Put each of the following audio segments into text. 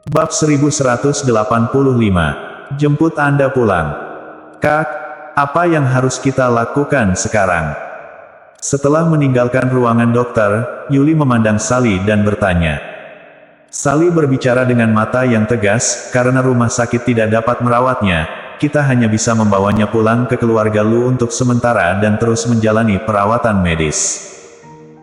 Bab 1185. Jemput Anda pulang. Kak, apa yang harus kita lakukan sekarang? Setelah meninggalkan ruangan dokter, Yuli memandang Sally dan bertanya. Sally berbicara dengan mata yang tegas, karena rumah sakit tidak dapat merawatnya, kita hanya bisa membawanya pulang ke keluarga Lu untuk sementara dan terus menjalani perawatan medis.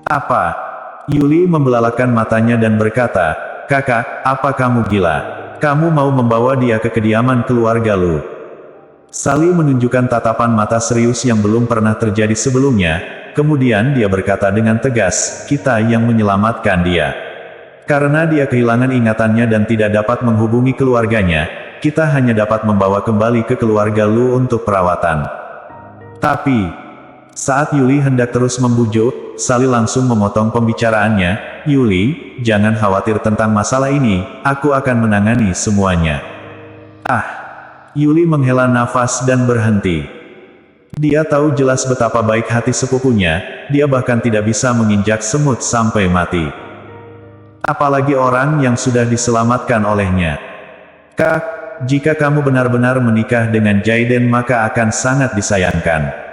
Apa? Yuli membelalakan matanya dan berkata, Kakak, apa kamu gila? Kamu mau membawa dia ke kediaman keluarga Lu? Sally menunjukkan tatapan mata serius yang belum pernah terjadi sebelumnya, kemudian dia berkata dengan tegas, kita yang menyelamatkan dia. Karena dia kehilangan ingatannya dan tidak dapat menghubungi keluarganya, kita hanya dapat membawa kembali ke keluarga Lu untuk perawatan. Tapi, saat Yuli hendak terus membujuk, Sally langsung memotong pembicaraannya, Yuli, jangan khawatir tentang masalah ini, aku akan menangani semuanya. Yuli menghela nafas dan berhenti. Dia tahu jelas betapa baik hati sepupunya, dia bahkan tidak bisa menginjak semut sampai mati. Apalagi orang yang sudah diselamatkan olehnya. Kak, jika kamu benar-benar menikah dengan Jaden maka akan sangat disayangkan.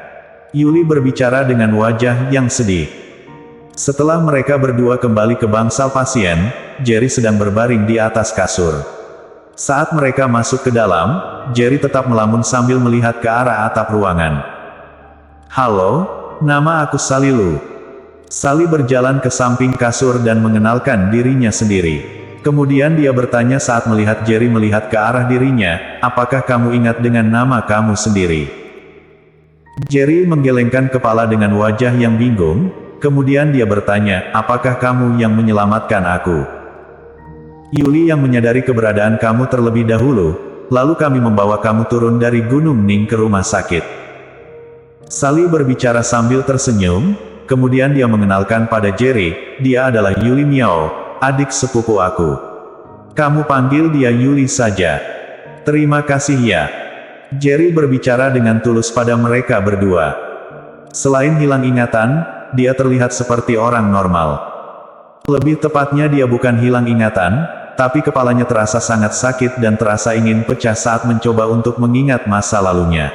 Yuli berbicara dengan wajah yang sedih. Setelah mereka berdua kembali ke bangsal pasien, Jerry sedang berbaring di atas kasur. Saat mereka masuk ke dalam, Jerry tetap melamun sambil melihat ke arah atap ruangan. Halo, nama aku Sally Lu. Sally berjalan ke samping kasur dan mengenalkan dirinya sendiri. Kemudian dia bertanya saat melihat Jerry melihat ke arah dirinya, apakah kamu ingat dengan nama kamu sendiri? Jerry menggelengkan kepala dengan wajah yang bingung, kemudian dia bertanya, apakah kamu yang menyelamatkan aku? Yuli yang menyadari keberadaan kamu terlebih dahulu, lalu kami membawa kamu turun dari Gunung Ning ke rumah sakit. Sally berbicara sambil tersenyum, kemudian dia mengenalkan pada Jerry, dia adalah Yuli Miao, adik sepupu aku. Kamu panggil dia Yuli saja. Terima kasih ya. Jerry berbicara dengan tulus pada mereka berdua. Selain hilang ingatan, dia terlihat seperti orang normal. Lebih tepatnya dia bukan hilang ingatan, tapi kepalanya terasa sangat sakit dan terasa ingin pecah saat mencoba untuk mengingat masa lalunya.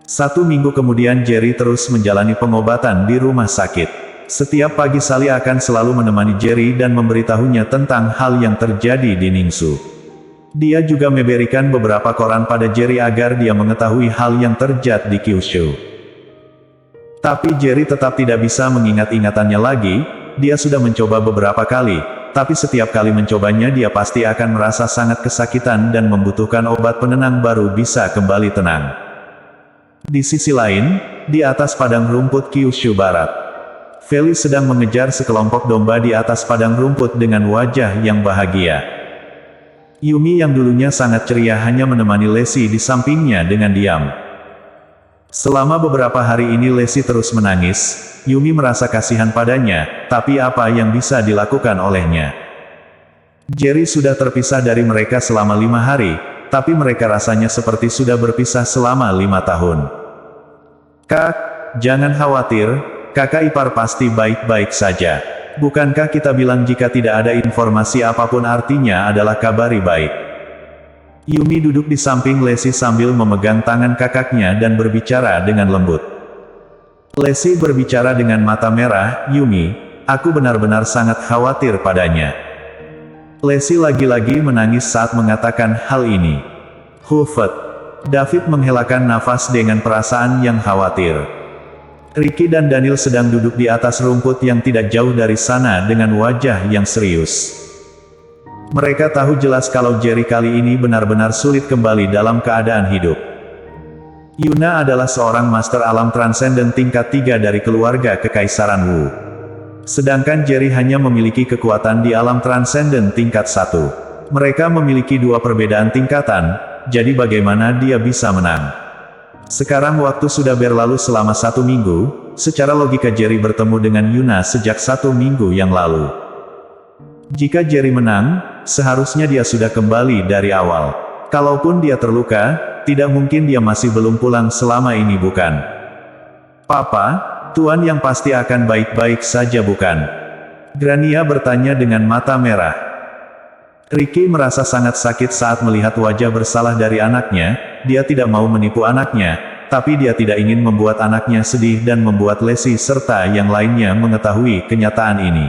1 minggu kemudian Jerry terus menjalani pengobatan di rumah sakit. Setiap pagi Sally akan selalu menemani Jerry dan memberitahunya tentang hal yang terjadi di Ningsu. Dia juga memberikan beberapa koran pada Jerry agar dia mengetahui hal yang terjadi di Kyushu. Tapi Jerry tetap tidak bisa mengingat ingatannya lagi, dia sudah mencoba beberapa kali, tapi setiap kali mencobanya dia pasti akan merasa sangat kesakitan dan membutuhkan obat penenang baru bisa kembali tenang. Di sisi lain, di atas padang rumput Kyushu Barat, Feli sedang mengejar sekelompok domba di atas padang rumput dengan wajah yang bahagia. Yumi yang dulunya sangat ceria hanya menemani Lesi di sampingnya dengan diam. Selama beberapa hari ini Lesi terus menangis, Yumi merasa kasihan padanya, tapi apa yang bisa dilakukan olehnya? Jerry sudah terpisah dari mereka selama 5 hari, tapi mereka rasanya seperti sudah berpisah selama 5 tahun. Kak, jangan khawatir, kakak ipar pasti baik-baik saja. Bukankah kita bilang jika tidak ada informasi apapun artinya adalah kabari baik? Yumi duduk di samping Lesi sambil memegang tangan kakaknya dan berbicara dengan lembut. Lesi berbicara dengan mata merah, Yumi, aku benar-benar sangat khawatir padanya. Lesi lagi-lagi menangis saat mengatakan hal ini. Hufet. David menghelakan nafas dengan perasaan yang khawatir. Ricky dan Daniel sedang duduk di atas rumput yang tidak jauh dari sana dengan wajah yang serius. Mereka tahu jelas kalau Jerry kali ini benar-benar sulit kembali dalam keadaan hidup. Yuna adalah seorang master alam transenden tingkat 3 dari keluarga Kekaisaran Wu. Sedangkan Jerry hanya memiliki kekuatan di alam transenden tingkat 1. Mereka memiliki 2 perbedaan tingkatan, jadi bagaimana dia bisa menang? Sekarang waktu sudah berlalu selama 1 minggu, secara logika Jerry bertemu dengan Yuna sejak 1 minggu yang lalu. Jika Jerry menang, seharusnya dia sudah kembali dari awal. Kalaupun dia terluka, tidak mungkin dia masih belum pulang selama ini bukan? Papa, Tuan yang pasti akan baik-baik saja bukan? Grania bertanya dengan mata merah. Ricky merasa sangat sakit saat melihat wajah bersalah dari anaknya. Dia tidak mau menipu anaknya, tapi dia tidak ingin membuat anaknya sedih dan membuat Lacey serta yang lainnya mengetahui kenyataan ini.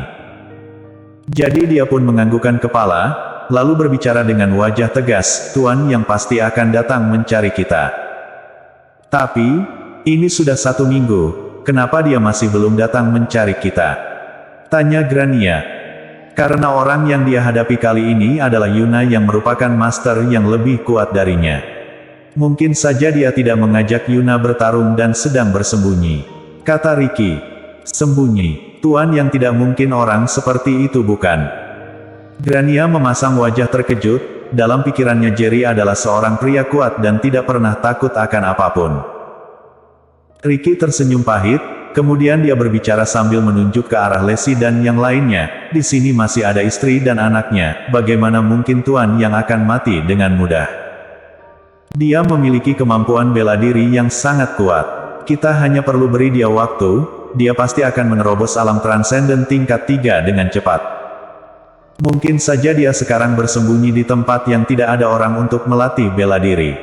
Jadi dia pun menganggukkan kepala, lalu berbicara dengan wajah tegas, "Tuan yang pasti akan datang mencari kita." "Tapi, ini sudah 1 minggu, kenapa dia masih belum datang mencari kita?" tanya Grania. Karena orang yang dia hadapi kali ini adalah Yuna yang merupakan master yang lebih kuat darinya. Mungkin saja dia tidak mengajak Yuna bertarung dan sedang bersembunyi, kata Ricky. Sembunyi, Tuan, yang tidak mungkin orang seperti itu, bukan? Grania memasang wajah terkejut. Dalam pikirannya Jerry adalah seorang pria kuat dan tidak pernah takut akan apapun. Ricky tersenyum pahit. Kemudian dia berbicara sambil menunjuk ke arah Lacey dan yang lainnya. "Di sini masih ada istri dan anaknya, bagaimana mungkin Tuan yang akan mati dengan mudah? Dia memiliki kemampuan bela diri yang sangat kuat. Kita hanya perlu beri dia waktu, dia pasti akan menerobos alam transenden tingkat 3 dengan cepat. Mungkin saja dia sekarang bersembunyi di tempat yang tidak ada orang untuk melatih bela diri.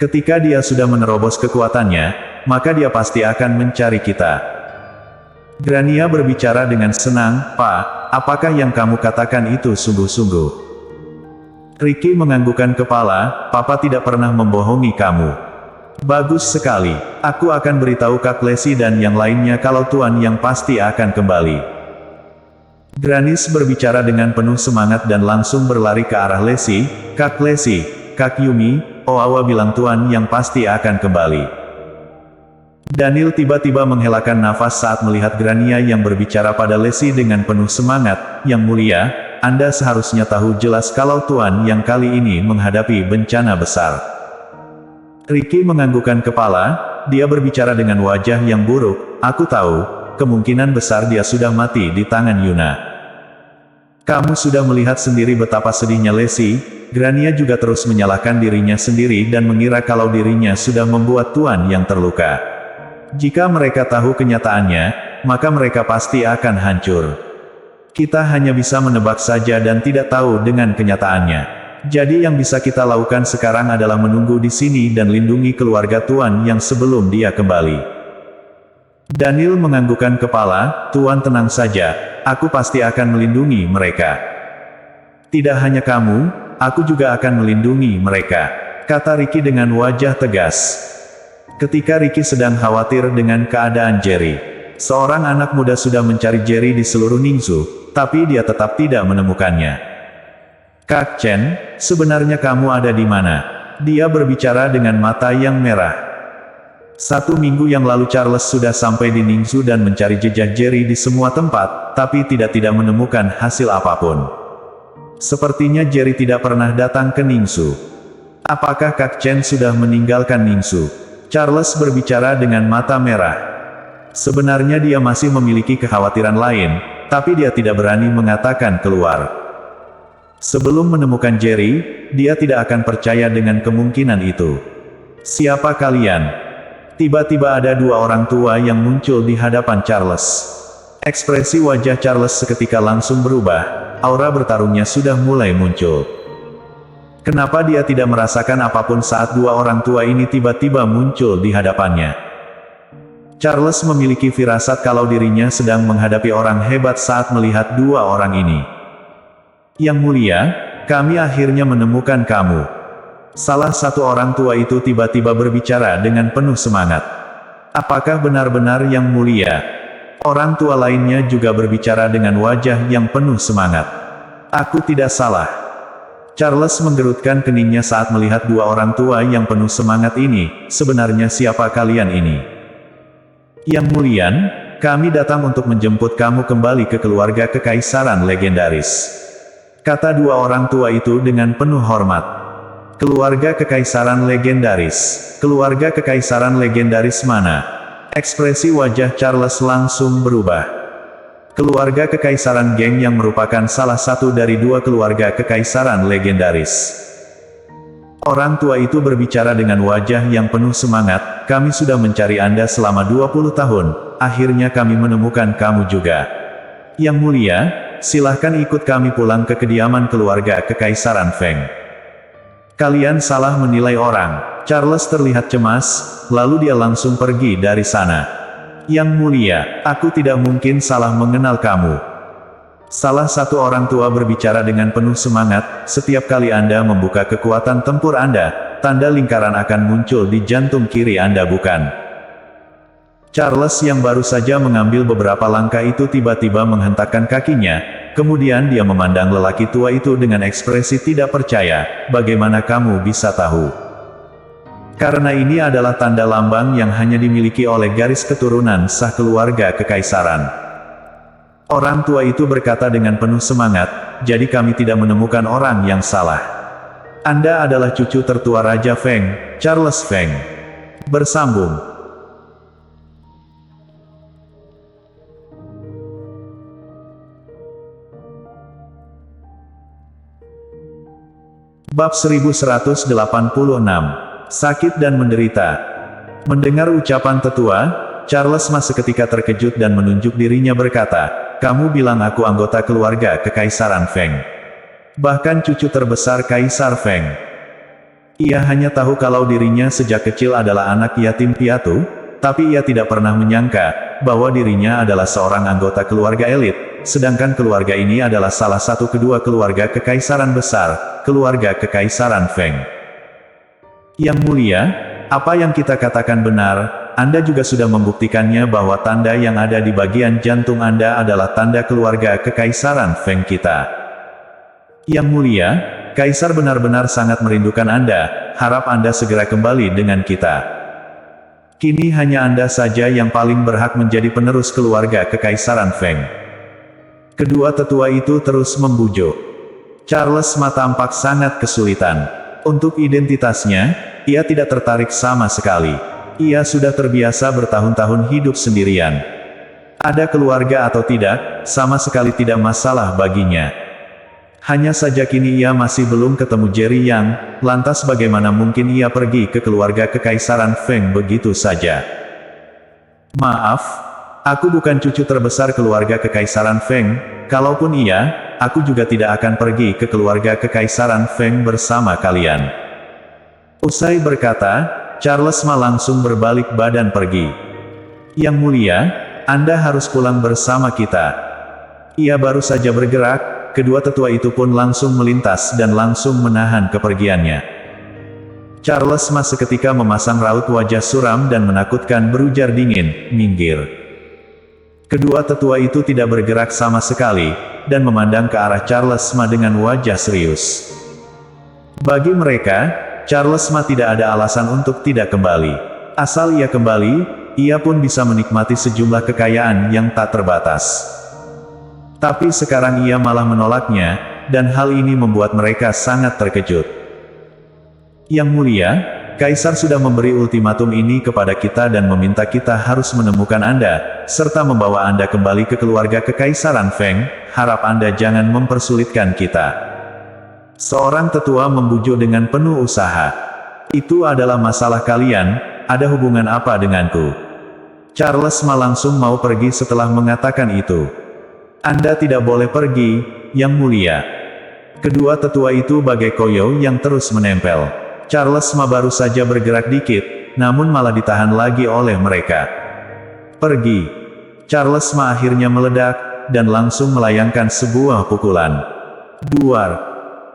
Ketika dia sudah menerobos kekuatannya, maka dia pasti akan mencari kita." Grania berbicara dengan senang. "Pak, apakah yang kamu katakan itu sungguh-sungguh?" Ricky menganggukkan kepala. "Papa tidak pernah membohongi kamu." "Bagus sekali. Aku akan beritahu Kak Lacey dan yang lainnya kalau Tuan yang pasti akan kembali." Granis berbicara dengan penuh semangat dan langsung berlari ke arah Lacey. "Kak Lacey, Kak Yumi, Oawa bilang Tuan yang pasti akan kembali." Daniel tiba-tiba menghelakan nafas saat melihat Grania yang berbicara pada Lacey dengan penuh semangat. "Yang mulia, Anda seharusnya tahu jelas kalau Tuan yang kali ini menghadapi bencana besar." Ricky menganggukkan kepala. Dia berbicara dengan wajah yang buruk. "Aku tahu, kemungkinan besar dia sudah mati di tangan Yuna. Kamu sudah melihat sendiri betapa sedihnya Lacey." Grania juga terus menyalahkan dirinya sendiri dan mengira kalau dirinya sudah membuat Tuan yang terluka. Jika mereka tahu kenyataannya, maka mereka pasti akan hancur. Kita hanya bisa menebak saja dan tidak tahu dengan kenyataannya. Jadi yang bisa kita lakukan sekarang adalah menunggu di sini dan lindungi keluarga Tuan yang sebelum dia kembali. Daniel menganggukkan kepala. "Tuan tenang saja, aku pasti akan melindungi mereka. Tidak hanya kamu, aku juga akan melindungi mereka," kata Ricky dengan wajah tegas. Ketika Ricky sedang khawatir dengan keadaan Jerry, seorang anak muda sudah mencari Jerry di seluruh Ningxu, tapi dia tetap tidak menemukannya. "Kak Chen, sebenarnya kamu ada di mana?" Dia berbicara dengan mata yang merah. 1 minggu yang lalu Charles sudah sampai di Ningxu dan mencari jejak Jerry di semua tempat, tapi tidak menemukan hasil apapun. Sepertinya Jerry tidak pernah datang ke Ningxu. "Apakah Kak Chen sudah meninggalkan Ningxu?" Charles berbicara dengan mata merah. Sebenarnya dia masih memiliki kekhawatiran lain, tapi dia tidak berani mengatakan keluar. Sebelum menemukan Jerry, dia tidak akan percaya dengan kemungkinan itu. "Siapa kalian?" Tiba-tiba ada 2 orang tua yang muncul di hadapan Charles. Ekspresi wajah Charles seketika langsung berubah. Aura bertarungnya sudah mulai muncul. Kenapa dia tidak merasakan apapun saat 2 orang tua ini tiba-tiba muncul di hadapannya? Charles memiliki firasat kalau dirinya sedang menghadapi orang hebat saat melihat 2 orang ini. "Yang mulia, kami akhirnya menemukan kamu." Salah satu orang tua itu tiba-tiba berbicara dengan penuh semangat. "Apakah benar-benar yang mulia?" Orang tua lainnya juga berbicara dengan wajah yang penuh semangat. "Aku tidak salah." Charles menggerutkan keningnya saat melihat 2 orang tua yang penuh semangat ini. "Sebenarnya siapa kalian ini?" "Yang mulia, kami datang untuk menjemput kamu kembali ke keluarga kekaisaran legendaris," kata 2 orang tua itu dengan penuh hormat. "Keluarga kekaisaran legendaris? Keluarga kekaisaran legendaris mana?" Ekspresi wajah Charles langsung berubah. "Keluarga kekaisaran Geng yang merupakan salah satu dari 2 keluarga kekaisaran legendaris." Orang tua itu berbicara dengan wajah yang penuh semangat. "Kami sudah mencari Anda selama 20 tahun, akhirnya kami menemukan kamu juga." "Yang mulia, silahkan ikut kami pulang ke kediaman keluarga Kekaisaran Feng. Kalian salah menilai orang. Charles terlihat cemas, lalu dia langsung pergi dari sana. Yang mulia, aku tidak mungkin salah mengenal kamu. Salah satu orang tua berbicara dengan penuh semangat, setiap kali Anda membuka kekuatan tempur Anda, tanda lingkaran akan muncul di jantung kiri Anda bukan? Charles yang baru saja mengambil beberapa langkah itu tiba-tiba menghentakkan kakinya, kemudian dia memandang lelaki tua itu dengan ekspresi tidak percaya, bagaimana kamu bisa tahu? Karena ini adalah tanda lambang yang hanya dimiliki oleh garis keturunan sah keluarga Kekaisaran. Orang tua itu berkata dengan penuh semangat, jadi kami tidak menemukan orang yang salah. Anda adalah cucu tertua Raja Feng, Charles Feng. Bersambung. Bab 1186. Sakit dan menderita. Mendengar ucapan tetua, Charles seketika terkejut dan menunjuk dirinya berkata, kamu bilang aku anggota keluarga Kekaisaran Feng. Bahkan cucu terbesar Kaisar Feng. Ia hanya tahu kalau dirinya sejak kecil adalah anak yatim piatu, tapi ia tidak pernah menyangka bahwa dirinya adalah seorang anggota keluarga elit, sedangkan keluarga ini adalah salah satu kedua keluarga Kekaisaran besar, keluarga Kekaisaran Feng. Yang mulia, apa yang kita katakan benar, Anda juga sudah membuktikannya bahwa tanda yang ada di bagian jantung Anda adalah tanda keluarga Kekaisaran Feng kita. Yang mulia, Kaisar benar-benar sangat merindukan Anda, harap Anda segera kembali dengan kita. Kini hanya Anda saja yang paling berhak menjadi penerus keluarga Kekaisaran Feng. Kedua tetua itu terus membujuk. Charles tampak sangat kesulitan. Untuk identitasnya, ia tidak tertarik sama sekali. Ia sudah terbiasa bertahun-tahun hidup sendirian. Ada keluarga atau tidak, sama sekali tidak masalah baginya. Hanya saja kini ia masih belum ketemu Jerry Yang, lantas bagaimana mungkin ia pergi ke keluarga Kekaisaran Feng begitu saja? Maaf, aku bukan cucu terbesar keluarga Kekaisaran Feng, kalaupun iya, aku juga tidak akan pergi ke keluarga Kekaisaran Feng bersama kalian. Usai berkata, Charles langsung berbalik badan pergi. Yang mulia, Anda harus pulang bersama kita. Ia baru saja bergerak, kedua tetua itu pun langsung melintas dan langsung menahan kepergiannya. Charles seketika memasang raut wajah suram dan menakutkan berujar dingin, minggir. Kedua tetua itu tidak bergerak sama sekali, dan memandang ke arah Charles dengan wajah serius. Bagi mereka, Charles tidak ada alasan untuk tidak kembali. Asal ia kembali, ia pun bisa menikmati sejumlah kekayaan yang tak terbatas. Tapi sekarang ia malah menolaknya, dan hal ini membuat mereka sangat terkejut. Yang mulia, Kaisar sudah memberi ultimatum ini kepada kita dan meminta kita harus menemukan Anda, serta membawa Anda kembali ke keluarga Kekaisaran Feng, harap Anda jangan mempersulitkan kita. Seorang tetua membujuk dengan penuh usaha. Itu adalah masalah kalian, ada hubungan apa denganku? Charles langsung mau pergi setelah mengatakan itu. Anda tidak boleh pergi, Yang mulia. Kedua tetua itu bagai koyo yang terus menempel. Charles baru saja bergerak dikit, namun malah ditahan lagi oleh mereka. Pergi. Charles akhirnya meledak, dan langsung melayangkan sebuah pukulan. Duar.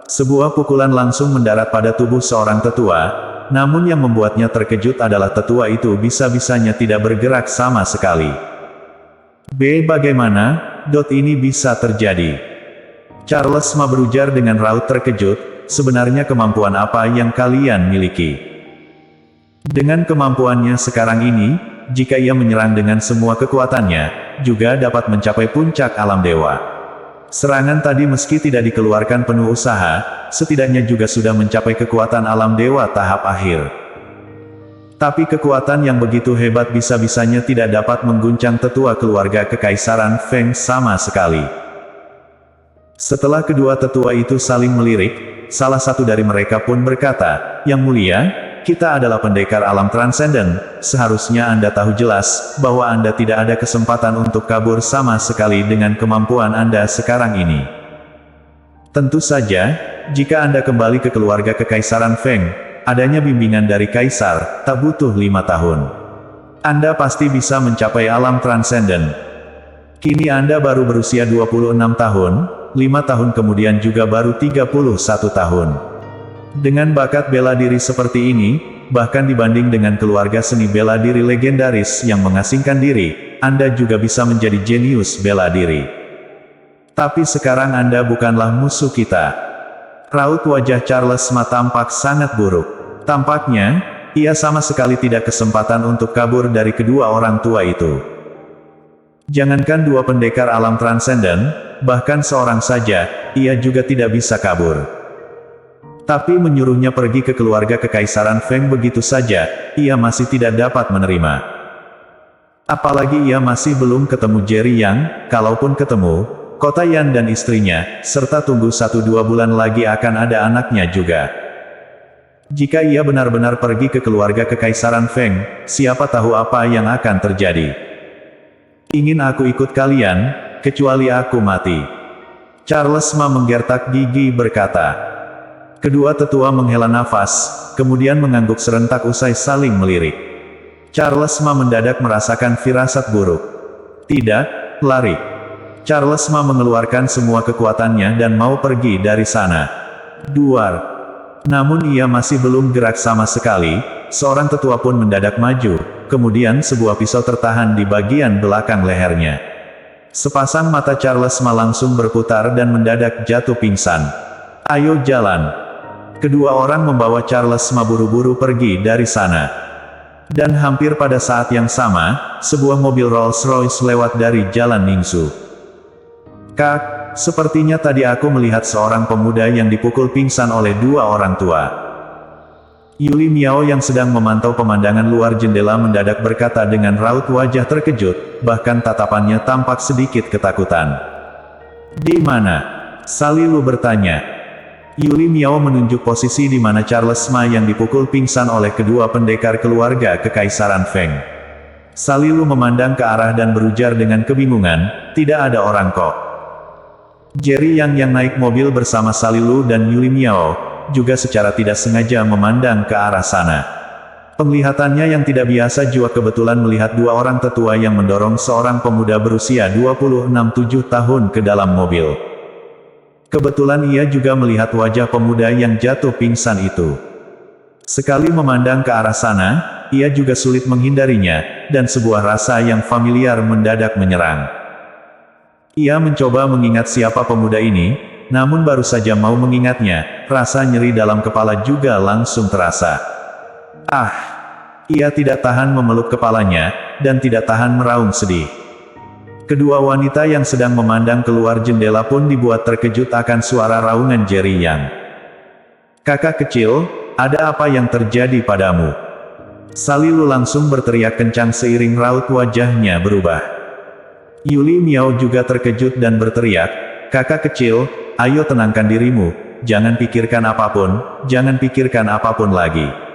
Sebuah pukulan langsung mendarat pada tubuh seorang tetua, namun yang membuatnya terkejut adalah tetua itu bisa-bisanya tidak bergerak sama sekali. Bagaimana? Ini bisa terjadi. Charles berujar dengan raut terkejut, sebenarnya kemampuan apa yang kalian miliki? Dengan kemampuannya sekarang ini, jika ia menyerang dengan semua kekuatannya, juga dapat mencapai puncak alam dewa. Serangan tadi meski tidak dikeluarkan penuh usaha, setidaknya juga sudah mencapai kekuatan alam dewa tahap akhir. Tapi kekuatan yang begitu hebat bisa-bisanya tidak dapat mengguncang tetua keluarga Kekaisaran Feng sama sekali. Setelah kedua tetua itu saling melirik, salah satu dari mereka pun berkata, Yang mulia, kita adalah pendekar alam transenden, seharusnya Anda tahu jelas, bahwa Anda tidak ada kesempatan untuk kabur sama sekali dengan kemampuan Anda sekarang ini. Tentu saja, jika Anda kembali ke keluarga Kekaisaran Feng, adanya bimbingan dari Kaisar, tak butuh 5 tahun. Anda pasti bisa mencapai alam transenden. Kini Anda baru berusia 26 tahun, 5 tahun kemudian juga baru 31 tahun. Dengan bakat bela diri seperti ini, bahkan dibanding dengan keluarga seni bela diri legendaris yang mengasingkan diri, Anda juga bisa menjadi jenius bela diri. Tapi sekarang Anda bukanlah musuh kita. Raut wajah Charles Ma tampak sangat buruk. Tampaknya, ia sama sekali tidak kesempatan untuk kabur dari kedua orang tua itu. Jangankan dua pendekar alam transenden, bahkan seorang saja, ia juga tidak bisa kabur. Tapi menyuruhnya pergi ke keluarga Kekaisaran Feng begitu saja, ia masih tidak dapat menerima. Apalagi ia masih belum ketemu Jerry Yang, kalaupun ketemu, Kota Yan dan istrinya, serta tunggu 1-2 bulan lagi akan ada anaknya juga. Jika ia benar-benar pergi ke keluarga Kekaisaran Feng, siapa tahu apa yang akan terjadi. Ingin aku ikut kalian, kecuali aku mati. Charles Ma menggertak gigi berkata. Kedua tetua menghela nafas, kemudian mengangguk serentak usai saling melirik. Charles Ma mendadak merasakan firasat buruk. Tidak, lari. Charles Ma mengeluarkan semua kekuatannya dan mau pergi dari sana. Duar. Namun ia masih belum gerak sama sekali, seorang tetua pun mendadak maju, kemudian sebuah pisau tertahan di bagian belakang lehernya. Sepasang mata Charles Ma langsung berputar dan mendadak jatuh pingsan. Ayo jalan. Kedua orang membawa Charles Ma buru-buru pergi dari sana. Dan hampir pada saat yang sama, sebuah mobil Rolls-Royce lewat dari jalan Ningsu. Kak, sepertinya tadi aku melihat seorang pemuda yang dipukul pingsan oleh dua orang tua. Yuli Miao yang sedang memantau pemandangan luar jendela mendadak berkata dengan raut wajah terkejut, bahkan tatapannya tampak sedikit ketakutan. Di mana? Salilu bertanya. Yuli Miao menunjuk posisi di mana Charles Ma yang dipukul pingsan oleh kedua pendekar keluarga Kekaisaran Feng. Salilu memandang ke arah dan berujar dengan kebingungan, tidak ada orang kok. Jerry yang naik mobil bersama Salilu dan Yuli Miao, juga secara tidak sengaja memandang ke arah sana. Penglihatannya yang tidak biasa juga kebetulan melihat dua orang tetua yang mendorong seorang pemuda berusia 26-7 tahun ke dalam mobil. Kebetulan ia juga melihat wajah pemuda yang jatuh pingsan itu. Sekali memandang ke arah sana, ia juga sulit menghindarinya, dan sebuah rasa yang familiar mendadak menyerang. Ia mencoba mengingat siapa pemuda ini, namun baru saja mau mengingatnya, rasa nyeri dalam kepala juga langsung terasa. Ah! Ia tidak tahan memeluk kepalanya, dan tidak tahan meraung sedih. Kedua wanita yang sedang memandang keluar jendela pun dibuat terkejut akan suara raungan Jerry Yang. Kakak kecil, ada apa yang terjadi padamu? Salilu langsung berteriak kencang seiring raut wajahnya berubah. Yuli Miao juga terkejut dan berteriak, kakak kecil, ayo tenangkan dirimu, jangan pikirkan apapun lagi.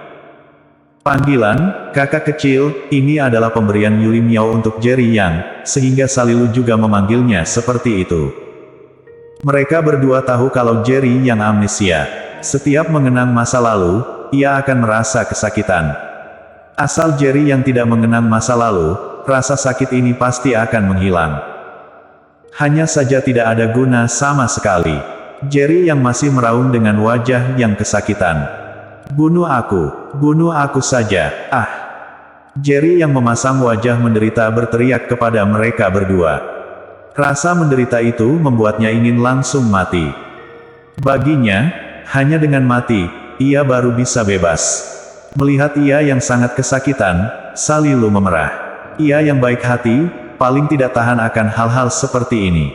Panggilan, kakak kecil, ini adalah pemberian Yuli Miao untuk Jerry Yang, sehingga Salilu juga memanggilnya seperti itu. Mereka berdua tahu kalau Jerry Yang amnesia. Setiap mengenang masa lalu, ia akan merasa kesakitan. Asal Jerry Yang tidak mengenang masa lalu, rasa sakit ini pasti akan menghilang. Hanya saja tidak ada guna sama sekali. Jerry Yang masih meraung dengan wajah yang kesakitan. Bunuh aku saja, ah! Jerry yang memasang wajah menderita berteriak kepada mereka berdua. Rasa menderita itu membuatnya ingin langsung mati. Baginya, hanya dengan mati, ia baru bisa bebas. Melihat ia yang sangat kesakitan, Salilu memerah. Ia yang baik hati, paling tidak tahan akan hal-hal seperti ini.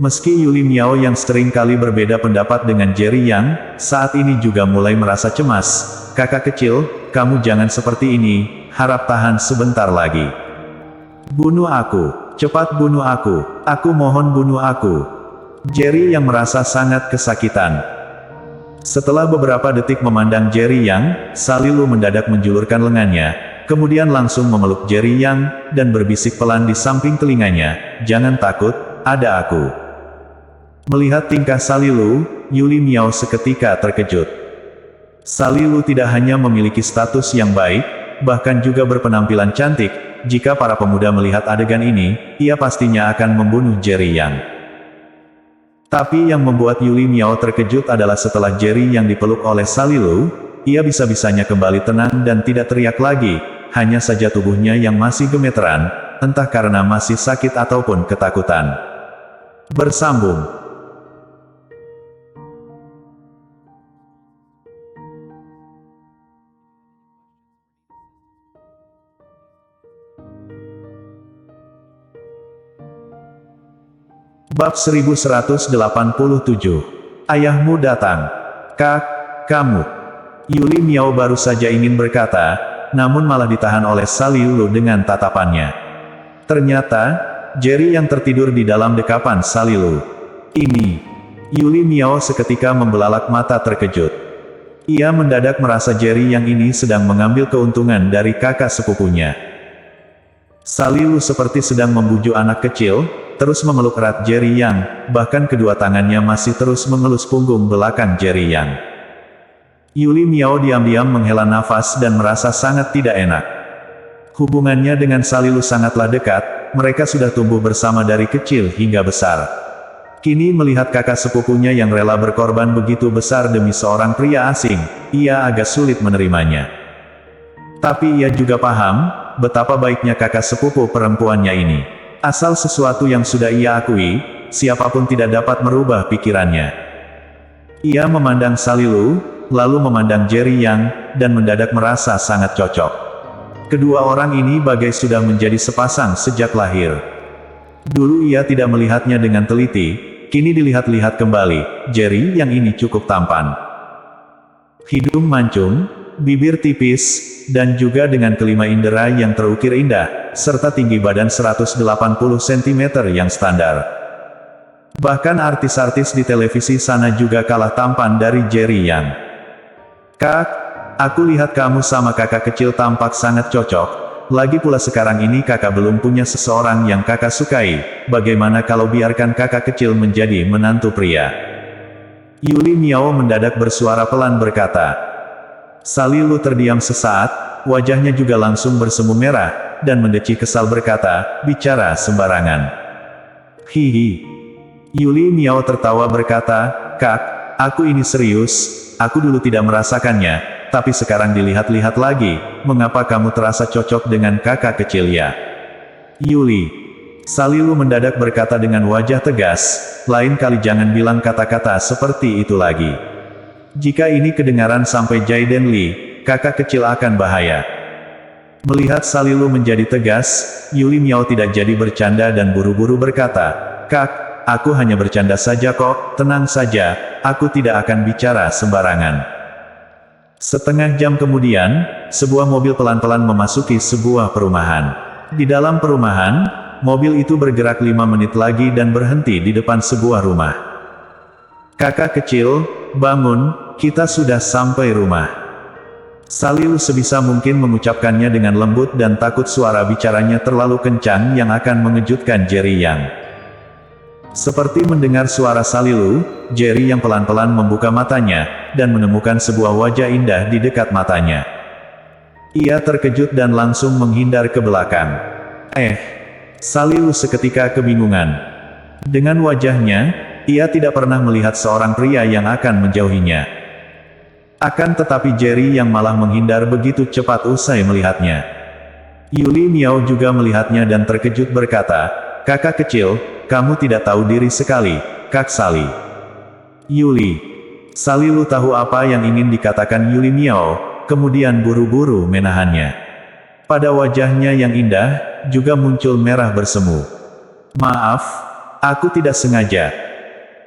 Meski Yuli Miao yang sering kali berbeda pendapat dengan Jerry Yang, saat ini juga mulai merasa cemas. Kakak kecil, kamu jangan seperti ini, harap tahan sebentar lagi. Bunuh aku, cepat bunuh aku mohon bunuh aku. Jerry yang merasa sangat kesakitan. Setelah beberapa detik memandang Jerry Yang, Salilu mendadak menjulurkan lengannya, kemudian langsung memeluk Jerry Yang, dan berbisik pelan di samping telinganya, "Jangan takut, ada aku." Melihat tingkah Salilu, Yuli Miao seketika terkejut. Salilu tidak hanya memiliki status yang baik, bahkan juga berpenampilan cantik. Jika para pemuda melihat adegan ini, ia pastinya akan membunuh Jerry Yang. Tapi yang membuat Yuli Miao terkejut adalah setelah Jerry yang dipeluk oleh Salilu, ia bisa-bisanya kembali tenang dan tidak teriak lagi, hanya saja tubuhnya yang masih gemeteran, entah karena masih sakit ataupun ketakutan. Bersambung. Bab 1187. Ayahmu datang. Kak, kamu. Yuli Miao baru saja ingin berkata, namun malah ditahan oleh Salilu dengan tatapannya. Ternyata, Jerry yang tertidur di dalam dekapan Salilu. Ini. Yuli Miao seketika membelalak mata terkejut. Ia mendadak merasa Jerry yang ini sedang mengambil keuntungan dari kakak sepupunya. Salilu seperti sedang membujuk anak kecil, terus memeluk erat Jerry Yang, bahkan kedua tangannya masih terus mengelus punggung belakang Jerry Yang. Yuli Miao diam-diam menghela nafas dan merasa sangat tidak enak. Hubungannya dengan Salilu sangatlah dekat, mereka sudah tumbuh bersama dari kecil hingga besar. Kini melihat kakak sepupunya yang rela berkorban begitu besar demi seorang pria asing, ia agak sulit menerimanya. Tapi ia juga paham, betapa baiknya kakak sepupu perempuannya ini. Asal sesuatu yang sudah ia akui, siapapun tidak dapat merubah pikirannya. Ia memandang Salilu, lalu memandang Jerry Yang, dan mendadak merasa sangat cocok. Kedua orang ini bagai sudah menjadi sepasang sejak lahir. Dulu ia tidak melihatnya dengan teliti, kini dilihat-lihat kembali, Jerry yang ini cukup tampan. Hidung mancung, bibir tipis, dan juga dengan kelima indera yang terukir indah, serta tinggi badan 180 cm yang standar. Bahkan artis-artis di televisi sana juga kalah tampan dari Jerry Yang. Kak, aku lihat kamu sama kakak kecil tampak sangat cocok, lagi pula sekarang ini kakak belum punya seseorang yang kakak sukai, bagaimana kalau biarkan kakak kecil menjadi menantu pria? Yuli Miao mendadak bersuara pelan berkata. Salilu terdiam sesaat, wajahnya juga langsung bersemu merah, dan mendeci kesal berkata, bicara sembarangan. Hihi. Yuli Miao tertawa berkata, Kak, aku ini serius, aku dulu tidak merasakannya, tapi sekarang dilihat-lihat lagi, mengapa kamu terasa cocok dengan kakak kecil ya? Yuli. Salilu mendadak berkata dengan wajah tegas, lain kali jangan bilang kata-kata seperti itu lagi. Jika ini kedengaran sampai Jaiden Li, kakak kecil akan bahaya. Melihat Salilu menjadi tegas, Yuli Miao tidak jadi bercanda dan buru-buru berkata, Kak, aku hanya bercanda saja kok, tenang saja, aku tidak akan bicara sembarangan. Setengah jam kemudian, sebuah mobil pelan-pelan memasuki sebuah perumahan. Di dalam perumahan, mobil itu bergerak 5 menit lagi dan berhenti di depan sebuah rumah. Kakak kecil, bangun, kita sudah sampai rumah. Salilu sebisa mungkin mengucapkannya dengan lembut dan takut suara bicaranya terlalu kencang yang akan mengejutkan Jerry Yang. Seperti mendengar suara Salilu, Jerry yang pelan-pelan membuka matanya, dan menemukan sebuah wajah indah di dekat matanya. Ia terkejut dan langsung menghindar ke belakang. Salilu seketika kebingungan. Dengan wajahnya, ia tidak pernah melihat seorang pria yang akan menjauhinya. Akan tetapi Jerry yang malah menghindar begitu cepat usai melihatnya. Yuli Miao juga melihatnya dan terkejut berkata, kakak kecil, kamu tidak tahu diri sekali, Kak Sali. Yuli. Salilu tahu apa yang ingin dikatakan Yuli Miao, kemudian buru-buru menahannya. Pada wajahnya yang indah, juga muncul merah bersemu. Maaf, aku tidak sengaja.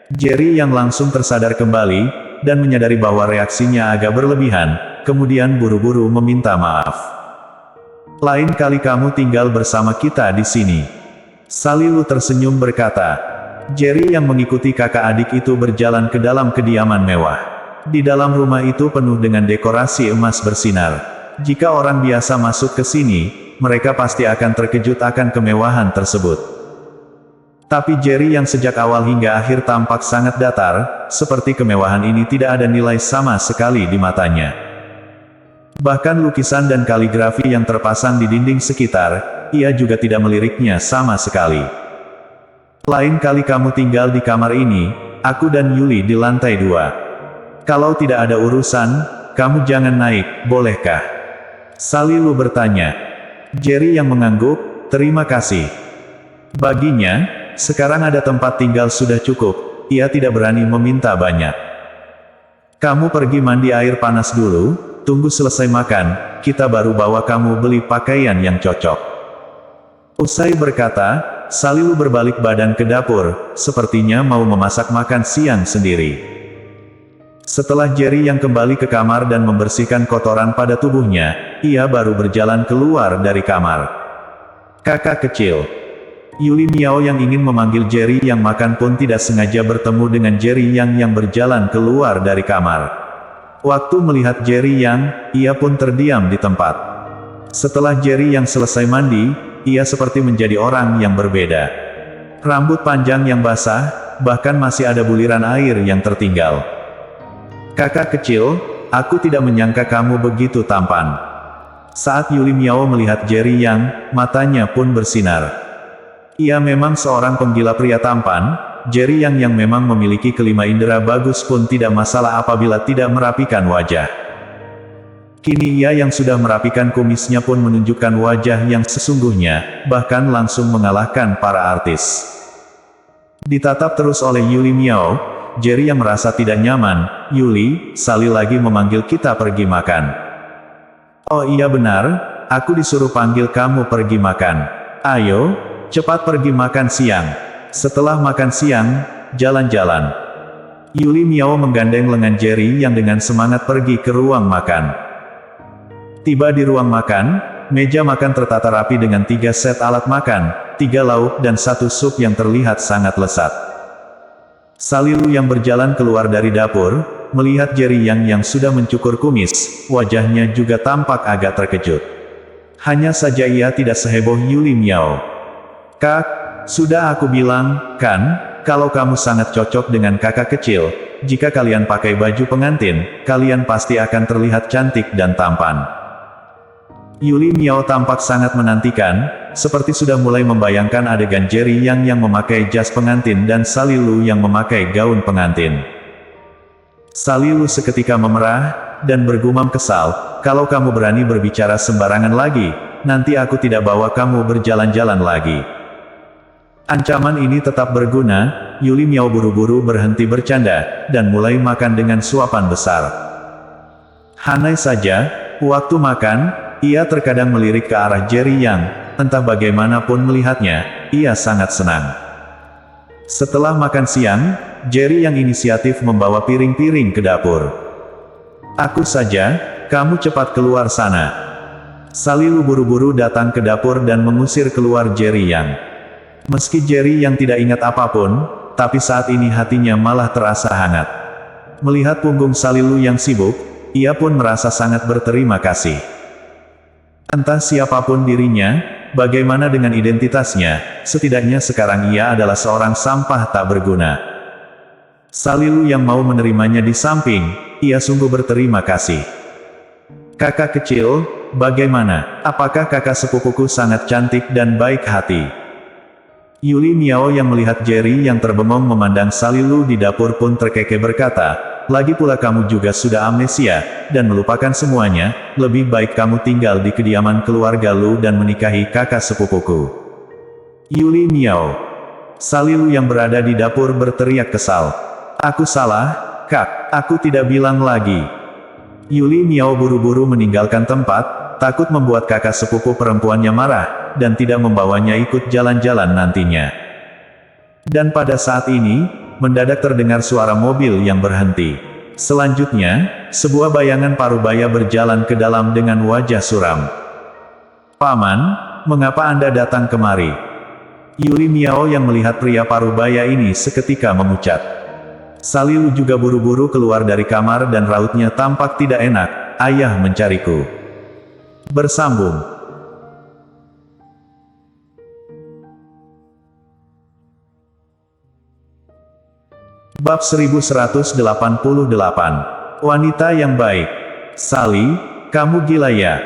Jerry yang langsung tersadar kembali, dan menyadari bahwa reaksinya agak berlebihan, kemudian buru-buru meminta maaf. Lain kali kamu tinggal bersama kita di sini. Salilu tersenyum berkata. Jerry yang mengikuti kakak adik itu berjalan ke dalam kediaman mewah. Di dalam rumah itu penuh dengan dekorasi emas bersinar. Jika orang biasa masuk ke sini, mereka pasti akan terkejut akan kemewahan tersebut. Tapi Jerry yang sejak awal hingga akhir tampak sangat datar, seperti kemewahan ini tidak ada nilai sama sekali di matanya. Bahkan lukisan dan kaligrafi yang terpasang di dinding sekitar, ia juga tidak meliriknya sama sekali. Lain kali kamu tinggal di kamar ini, aku dan Yuli di lantai 2. Kalau tidak ada urusan, kamu jangan naik, bolehkah? Salilu bertanya. Jerry yang mengangguk, terima kasih. Baginya, sekarang ada tempat tinggal sudah cukup, ia tidak berani meminta banyak. Kamu pergi mandi air panas dulu, tunggu selesai makan, kita baru bawa kamu beli pakaian yang cocok. Usai berkata, Salilu berbalik badan ke dapur, sepertinya mau memasak makan siang sendiri. Setelah Jerry yang kembali ke kamar dan membersihkan kotoran pada tubuhnya, ia baru berjalan keluar dari kamar. Kakak kecil. Yuli Miao yang ingin memanggil Jerry yang makan pun tidak sengaja bertemu dengan Jerry yang berjalan keluar dari kamar. Waktu melihat Jerry yang, ia pun terdiam di tempat. Setelah Jerry yang selesai mandi, ia seperti menjadi orang yang berbeda. Rambut panjang yang basah, bahkan masih ada buliran air yang tertinggal. Kakak kecil, aku tidak menyangka kamu begitu tampan. Saat Yuli Miao melihat Jerry yang, matanya pun bersinar. Ia memang seorang penggila pria tampan, Jerry yang memang memiliki kelima indera bagus pun tidak masalah apabila tidak merapikan wajah. Kini ia yang sudah merapikan kumisnya pun menunjukkan wajah yang sesungguhnya, bahkan langsung mengalahkan para artis. Ditatap terus oleh Yuli Miao, Jerry yang merasa tidak nyaman. Yuli, Sali lagi memanggil kita pergi makan. Oh iya benar, aku disuruh panggil kamu pergi makan. Ayo, cepat pergi makan siang. Setelah makan siang, jalan-jalan. Yuli Miao menggandeng lengan Jerry yang dengan semangat pergi ke ruang makan. Tiba di ruang makan, meja makan tertata rapi dengan 3 set alat makan, 3 lauk dan 1 sup yang terlihat sangat lezat. Salilu yang berjalan keluar dari dapur, melihat Jerry yang sudah mencukur kumis, wajahnya juga tampak agak terkejut. Hanya saja ia tidak seheboh Yuli Miao. Kak, sudah aku bilang, kan, kalau kamu sangat cocok dengan kakak kecil, jika kalian pakai baju pengantin, kalian pasti akan terlihat cantik dan tampan. Yuli Miao tampak sangat menantikan, seperti sudah mulai membayangkan adegan Jerry yang memakai jas pengantin dan Salilu yang memakai gaun pengantin. Salilu seketika memerah, dan bergumam kesal, kalau kamu berani berbicara sembarangan lagi, nanti aku tidak bawa kamu berjalan-jalan lagi. Ancaman ini tetap berguna, Yuli Miao buru-buru berhenti bercanda, dan mulai makan dengan suapan besar. Hanai saja, waktu makan, ia terkadang melirik ke arah Jerry yang, entah bagaimanapun melihatnya, ia sangat senang. Setelah makan siang, Jerry yang inisiatif membawa piring-piring ke dapur. Aku saja, kamu cepat keluar sana. Salilu buru-buru datang ke dapur dan mengusir keluar Jerry yang. Meski Jerry yang tidak ingat apapun, tapi saat ini hatinya malah terasa hangat. Melihat punggung Salilu yang sibuk, ia pun merasa sangat berterima kasih. Entah siapapun dirinya, bagaimana dengan identitasnya, setidaknya sekarang ia adalah seorang sampah tak berguna. Salilu yang mau menerimanya di samping, ia sungguh berterima kasih. Kakak kecil, bagaimana? Apakah kakak sepupuku sangat cantik dan baik hati? Yuli Miao yang melihat Jerry yang terbengong memandang Salilu di dapur pun terkekeh berkata, lagi pula kamu juga sudah amnesia, dan melupakan semuanya, lebih baik kamu tinggal di kediaman keluarga Lu dan menikahi kakak sepupuku. Yuli Miao. Salilu yang berada di dapur berteriak kesal. Aku salah, Kak, aku tidak bilang lagi. Yuli Miao buru-buru meninggalkan tempat, takut membuat kakak sepupu perempuannya marah, dan tidak membawanya ikut jalan-jalan nantinya. Dan pada saat ini, mendadak terdengar suara mobil yang berhenti. Selanjutnya, sebuah bayangan parubaya berjalan ke dalam dengan wajah suram. Paman, mengapa Anda datang kemari? Yuli Miao yang melihat pria parubaya ini seketika memucat. Salilu juga buru-buru keluar dari kamar dan rautnya tampak tidak enak. Ayah mencariku. Bersambung. Bab 1188. Wanita yang baik. Sali, kamu gila ya?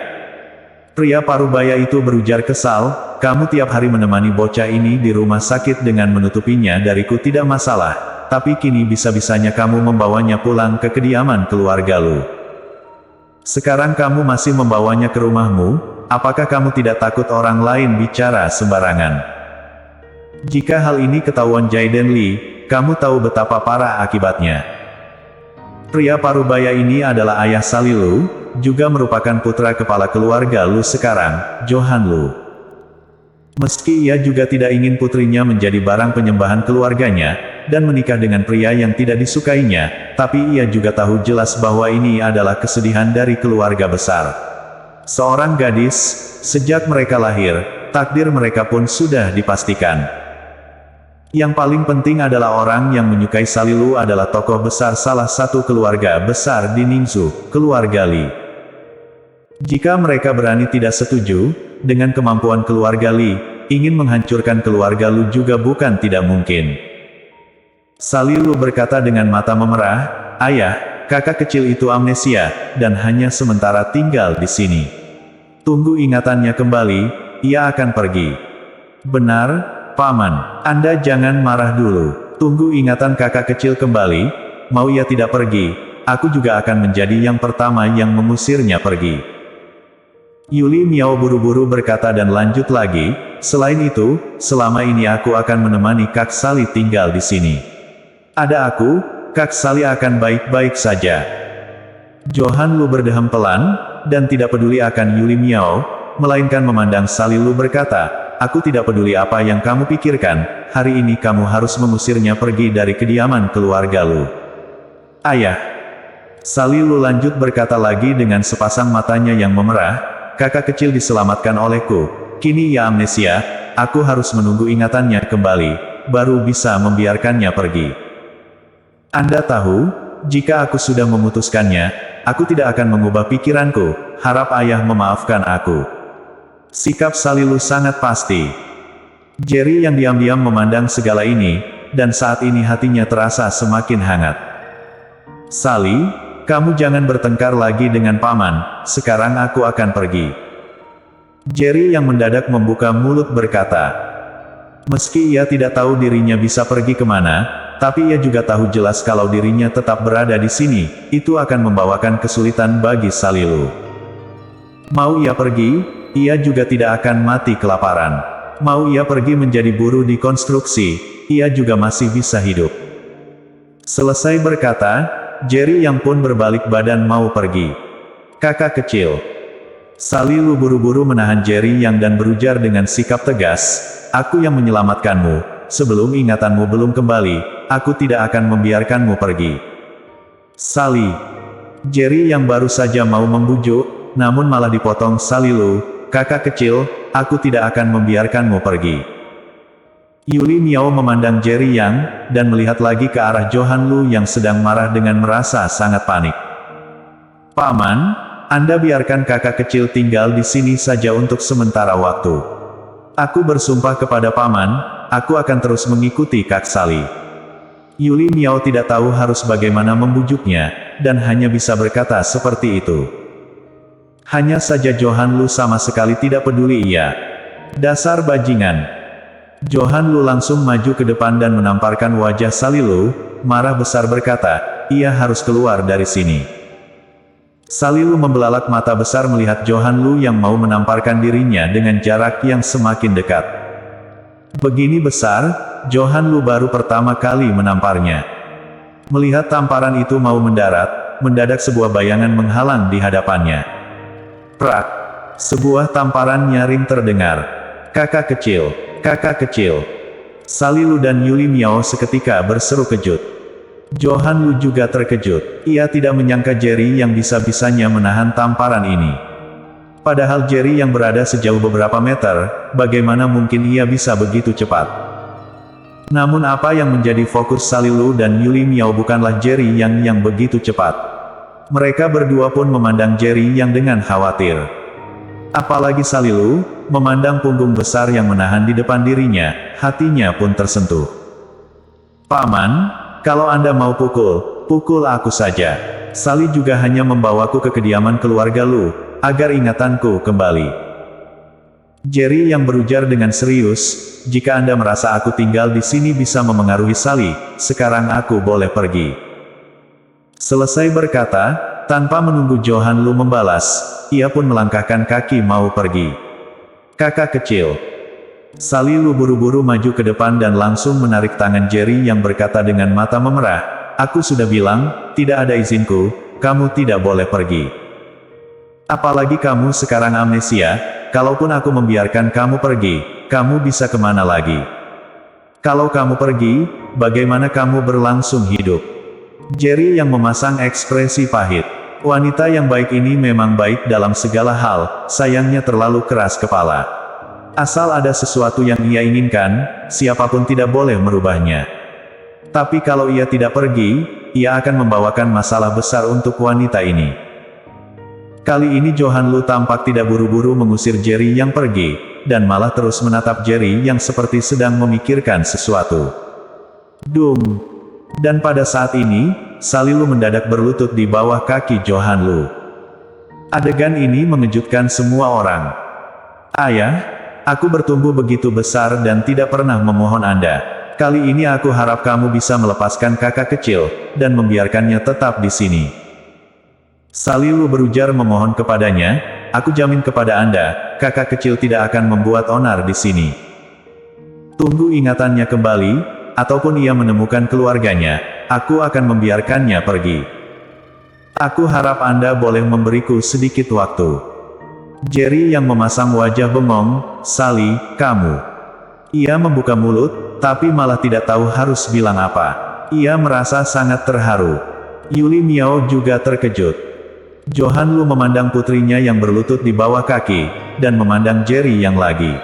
Pria parubaya itu berujar kesal, kamu tiap hari menemani bocah ini di rumah sakit dengan menutupinya dariku tidak masalah, tapi kini bisa-bisanya kamu membawanya pulang ke kediaman keluarga lu. Sekarang kamu masih membawanya ke rumahmu, apakah kamu tidak takut orang lain bicara sembarangan? Jika hal ini ketahuan Jaiden Lee, kamu tahu betapa parah akibatnya. Pria parubaya ini adalah ayah Salilu, juga merupakan putra kepala keluarga Lu sekarang, Johan Lu. Meski ia juga tidak ingin putrinya menjadi barang penyembahan keluarganya, dan menikah dengan pria yang tidak disukainya, tapi ia juga tahu jelas bahwa ini adalah kesedihan dari keluarga besar. Seorang gadis, sejak mereka lahir, takdir mereka pun sudah dipastikan. Yang paling penting adalah orang yang menyukai Salilu adalah tokoh besar salah satu keluarga besar di Ningzu, keluarga Li. Jika mereka berani tidak setuju, dengan kemampuan keluarga Li, ingin menghancurkan keluarga Lu juga bukan tidak mungkin. Salilu berkata dengan mata memerah, ayah, kakak kecil itu amnesia, dan hanya sementara tinggal di sini. Tunggu ingatannya kembali, ia akan pergi. Benar, Paman, Anda jangan marah dulu. Tunggu ingatan kakak kecil kembali, mau ia tidak pergi, aku juga akan menjadi yang pertama yang mengusirnya pergi. Yuli Miao buru-buru berkata dan lanjut lagi, selain itu, selama ini aku akan menemani Kak Sali tinggal di sini. Ada aku, Kak Sali akan baik-baik saja. Johan Lu berdehem pelan, dan tidak peduli akan Yuli Miao, melainkan memandang Salilu berkata, aku tidak peduli apa yang kamu pikirkan, hari ini kamu harus mengusirnya pergi dari kediaman keluarga Lu. Ayah. Salilu lanjut berkata lagi dengan sepasang matanya yang memerah, kakak kecil diselamatkan olehku, kini ia amnesia, aku harus menunggu ingatannya kembali, baru bisa membiarkannya pergi. Anda tahu, jika aku sudah memutuskannya, aku tidak akan mengubah pikiranku, harap ayah memaafkan aku. Sikap Salilu sangat pasti. Jerry yang diam-diam memandang segala ini, dan saat ini hatinya terasa semakin hangat. Sali, kamu jangan bertengkar lagi dengan Paman, sekarang aku akan pergi. Jerry yang mendadak membuka mulut berkata. Meski ia tidak tahu dirinya bisa pergi kemana, tapi ia juga tahu jelas kalau dirinya tetap berada di sini, itu akan membawakan kesulitan bagi Salilu. Mau ia pergi, ia juga tidak akan mati kelaparan. Mau ia pergi menjadi buruh di konstruksi, ia juga masih bisa hidup. Selesai berkata, Jerry yang pun berbalik badan mau pergi. Kakak kecil. Salilu buru-buru menahan Jerry yang dan berujar dengan sikap tegas, aku yang menyelamatkanmu, sebelum ingatanmu belum kembali, aku tidak akan membiarkanmu pergi. Sali. Jerry yang baru saja mau membujuk, namun malah dipotong Salilu, kakak kecil, aku tidak akan membiarkanmu pergi. Yuli Miao memandang Jerry Yang, dan melihat lagi ke arah Johan Lu yang sedang marah dengan merasa sangat panik. Paman, Anda biarkan kakak kecil tinggal di sini saja untuk sementara waktu. Aku bersumpah kepada Paman, aku akan terus mengikuti Kak Sali. Yuli Miao tidak tahu harus bagaimana membujuknya, dan hanya bisa berkata seperti itu. Hanya saja Johan Lu sama sekali tidak peduli ia. Dasar bajingan. Johan Lu langsung maju ke depan dan menamparkan wajah Salilu, marah besar berkata, ia harus keluar dari sini. Salilu membelalak mata besar melihat Johan Lu yang mau menamparkan dirinya dengan jarak yang semakin dekat. Begini besar, Johan Lu baru pertama kali menamparnya. Melihat tamparan itu mau mendarat, mendadak sebuah bayangan menghalang di hadapannya. Prak! Sebuah tamparan nyaring terdengar. Kakak kecil, kakak kecil. Salilu dan Yuli Miao seketika berseru kejut. Johan Lu juga terkejut. Ia tidak menyangka Jerry yang bisa-bisanya menahan tamparan ini. Padahal Jerry yang berada sejauh beberapa meter, bagaimana mungkin ia bisa begitu cepat? Namun apa yang menjadi fokus Salilu dan Yuli Miao bukanlah Jerry yang begitu cepat. Mereka berdua pun memandang Jerry yang dengan khawatir. Apalagi Salilu, memandang punggung besar yang menahan di depan dirinya, hatinya pun tersentuh. "Paman, kalau Anda mau pukul aku saja. Sali juga hanya membawaku ke kediaman keluarga Lu, agar ingatanku kembali." Jerry yang berujar dengan serius, "Jika Anda merasa aku tinggal di sini bisa memengaruhi Sali, sekarang aku boleh pergi." Selesai berkata, tanpa menunggu Johan Lu membalas, ia pun melangkahkan kaki mau pergi. "Kakak kecil." Salilu buru-buru maju ke depan dan langsung menarik tangan Jerry yang berkata dengan mata memerah, "Aku sudah bilang, tidak ada izinku, kamu tidak boleh pergi. Apalagi kamu sekarang amnesia, kalaupun aku membiarkan kamu pergi, kamu bisa kemana lagi? Kalau kamu pergi, bagaimana kamu berlangsung hidup?" Jerry yang memasang ekspresi pahit. Wanita yang baik ini memang baik dalam segala hal, sayangnya terlalu keras kepala. Asal ada sesuatu yang ia inginkan, siapapun tidak boleh merubahnya. Tapi kalau ia tidak pergi, ia akan membawakan masalah besar untuk wanita ini. Kali ini Johan Lu tampak tidak buru-buru mengusir Jerry yang pergi, dan malah terus menatap Jerry yang seperti sedang memikirkan sesuatu. Dum. Dan pada saat ini, Salilu mendadak berlutut di bawah kaki Johan Lu. Adegan ini mengejutkan semua orang. "Ayah, aku bertumbuh begitu besar dan tidak pernah memohon Anda. Kali ini aku harap kamu bisa melepaskan kakak kecil, dan membiarkannya tetap di sini." Salilu berujar memohon kepadanya, "Aku jamin kepada Anda, kakak kecil tidak akan membuat onar di sini. Tunggu ingatannya kembali, ataupun ia menemukan keluarganya, aku akan membiarkannya pergi. Aku harap Anda boleh memberiku sedikit waktu." Jerry yang memasang wajah bengong, "Sali, kamu." Ia membuka mulut, tapi malah tidak tahu harus bilang apa. Ia merasa sangat terharu. Yuli Miao juga terkejut. Johan Lu memandang putrinya yang berlutut di bawah kaki, dan memandang Jerry yang lagi.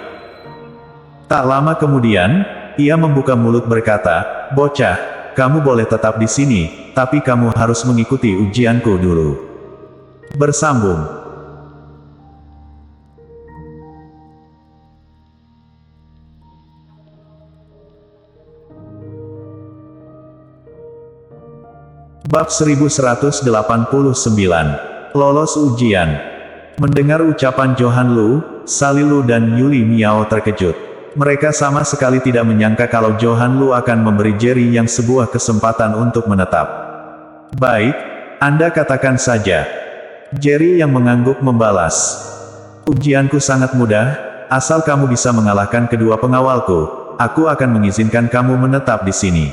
Tak lama kemudian, ia membuka mulut berkata, "Bocah, kamu boleh tetap di sini, tapi kamu harus mengikuti ujianku dulu." Bersambung. Bab 1189. Lolos ujian. Mendengar ucapan Johan Lu, Salilu dan Yuli Miao terkejut. Mereka sama sekali tidak menyangka kalau Johan Lu akan memberi Jerry yang sebuah kesempatan untuk menetap. "Baik, Anda katakan saja." Jerry yang mengangguk membalas. "Ujianku sangat mudah, asal kamu bisa mengalahkan kedua pengawalku, aku akan mengizinkan kamu menetap di sini."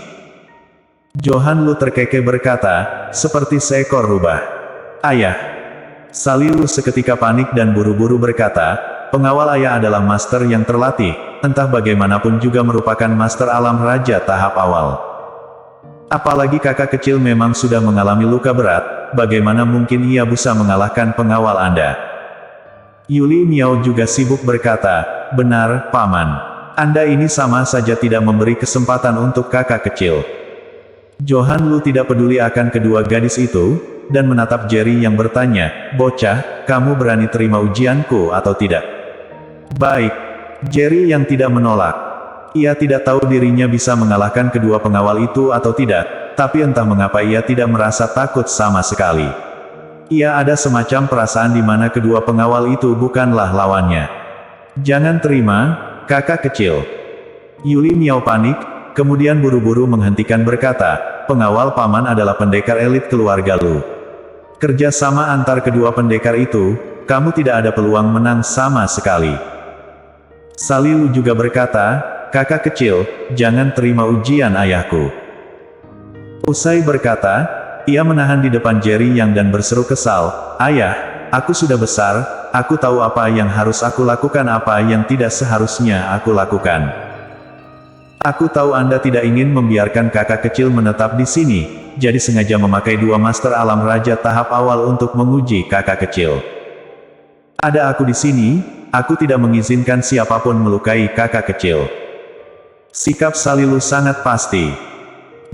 Johan Lu terkekeh berkata, seperti seekor rubah. "Ayah." Salilu seketika panik dan buru-buru berkata, "Pengawal ayah adalah master yang terlatih, entah bagaimanapun juga merupakan master alam raja tahap awal. Apalagi kakak kecil memang sudah mengalami luka berat, bagaimana mungkin ia bisa mengalahkan pengawal Anda?" Yuli Miao juga sibuk berkata, "Benar, Paman. Anda ini sama saja tidak memberi kesempatan untuk kakak kecil." Johan Lu tidak peduli akan kedua gadis itu, dan menatap Jerry yang bertanya, "Bocah, kamu berani terima ujianku atau tidak?" "Baik." Jerry yang tidak menolak. Ia tidak tahu dirinya bisa mengalahkan kedua pengawal itu atau tidak, tapi entah mengapa ia tidak merasa takut sama sekali. Ia ada semacam perasaan di mana kedua pengawal itu bukanlah lawannya. "Jangan terima, kakak kecil." Yuli Miao panik, kemudian buru-buru menghentikan berkata, "Pengawal Paman adalah pendekar elit keluarga Lu. Kerja sama antar kedua pendekar itu, kamu tidak ada peluang menang sama sekali." Salilu juga berkata, "Kakak kecil, jangan terima ujian ayahku." Usai berkata, ia menahan di depan Jerry yang dan berseru kesal, "Ayah, aku sudah besar, aku tahu apa yang harus aku lakukan, apa yang tidak seharusnya aku lakukan. Aku tahu Anda tidak ingin membiarkan kakak kecil menetap di sini, jadi sengaja memakai dua master alam raja tahap awal untuk menguji kakak kecil. Ada aku di sini, aku tidak mengizinkan siapapun melukai kakak kecil." Sikap Salilu sangat pasti.